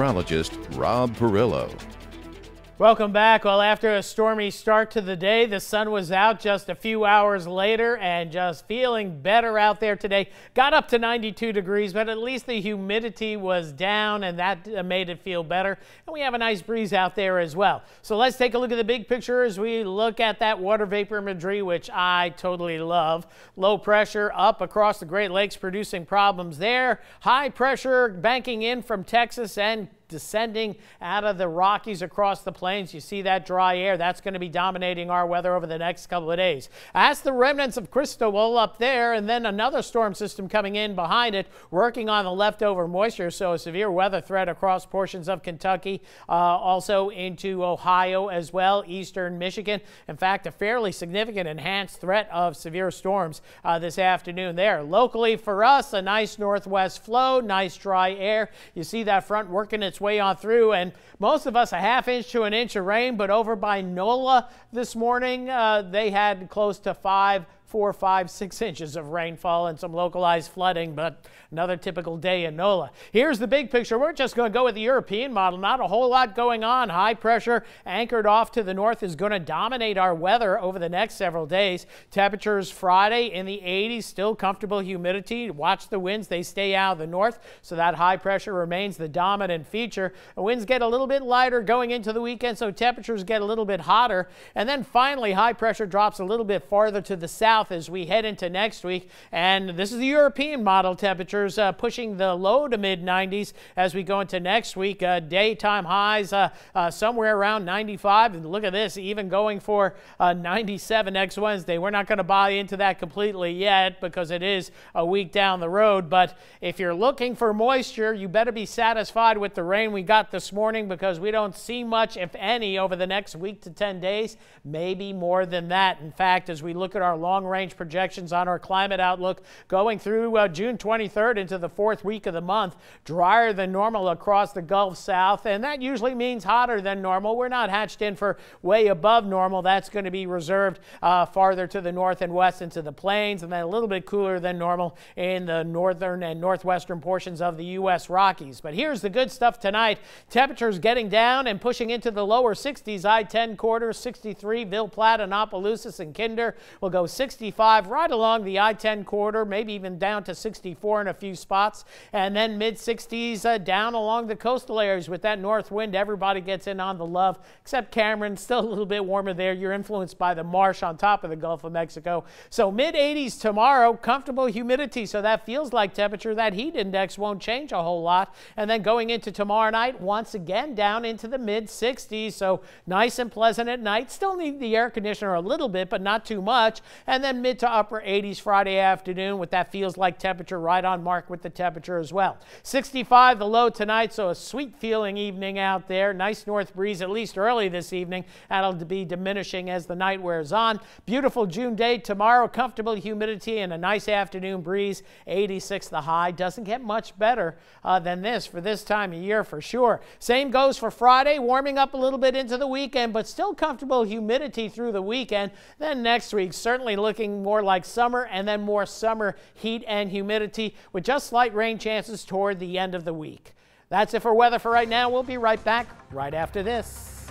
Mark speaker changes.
Speaker 1: Meteorologist Rob Perillo.
Speaker 2: Welcome back. Well, after a stormy start to the day, the sun was out just a few hours later and just feeling better out there today. Got up to 92 degrees, but at least the humidity was down and that made it feel better. And we have a nice breeze out there as well. So let's take a look at the big picture as we look at that water vapor imagery, which I totally love. Low pressure up across the Great Lakes producing problems there. High pressure banking in from Texas and descending out of the Rockies across the plains. You see that dry air. That's going to be dominating our weather over the next couple of days. That's the remnants of Cristobal up there, and then another storm system coming in behind it, working on the leftover moisture. So a severe weather threat across portions of Kentucky, also into Ohio as well, eastern Michigan. In fact, a fairly significant enhanced threat of severe storms this afternoon there. Locally for us, a nice northwest flow, nice dry air. You see that front working its way on through, and most of us a ½ inch to an inch of rain, but over by NOLA this morning, they had close to 4, 5, 6 inches of rainfall and some localized flooding, but another typical day in NOLA. Here's the big picture. We're just going to go with the European model. Not a whole lot going on. High pressure anchored off to the north is going to dominate our weather over the next several days. Temperatures Friday in the 80s, still comfortable humidity. Watch the winds. They stay out of the north, so that high pressure remains the dominant feature. The winds get a little bit lighter going into the weekend, so temperatures get a little bit hotter. And then finally, high pressure drops a little bit farther to the south as we head into next week. And this is the European model temperatures pushing the low to mid 90s as we go into next week. Daytime highs somewhere around 95. And look at this, even going for 97 next Wednesday. We're not going to buy into that completely yet because it is a week down the road. But if you're looking for moisture, you better be satisfied with the rain we got this morning, because we don't see much, if any, over the next week to 10 days, maybe more than that. In fact, as we look at our long range projections on our climate outlook going through June 23rd into the 4th week of the month, drier than normal across the Gulf South, and that usually means hotter than normal. We're not hatched in for way above normal. That's going to be reserved farther to the north and west into the plains, and then a little bit cooler than normal in the northern and northwestern portions of the U.S. Rockies. But here's the good stuff tonight. Temperatures getting down and pushing into the lower 60s. I-10 corridor 63, Ville Platte, Opelousas, and Kinder will go 65 right along the I-10 corridor, maybe even down to 64 in a few spots, and then mid-60s down along the coastal areas with that north wind. Everybody gets in on the love, except Cameron. Still a little bit warmer there. You're influenced by the marsh on top of the Gulf of Mexico. So mid-80s tomorrow, comfortable humidity, so that feels like temperature. That heat index won't change a whole lot. And then going into tomorrow night, once again down into the mid-60s, so nice and pleasant at night. Still need the air conditioner a little bit, but not too much. And then mid to upper 80s Friday afternoon with that feels like temperature right on mark with the temperature as well. 65 the low tonight, so a sweet feeling evening out there. Nice north breeze at least early this evening. That'll be diminishing as the night wears on. Beautiful June day tomorrow, comfortable humidity and a nice afternoon breeze. 86 the high. Doesn't get much better than this for this time of year for sure. Same goes for Friday, warming up a little bit into the weekend, but still comfortable humidity through the weekend. Then next week, certainly looking more like summer, and then more summer heat and humidity with just slight rain chances toward the end of the week. That's it for weather for right now. We'll be right back right after this.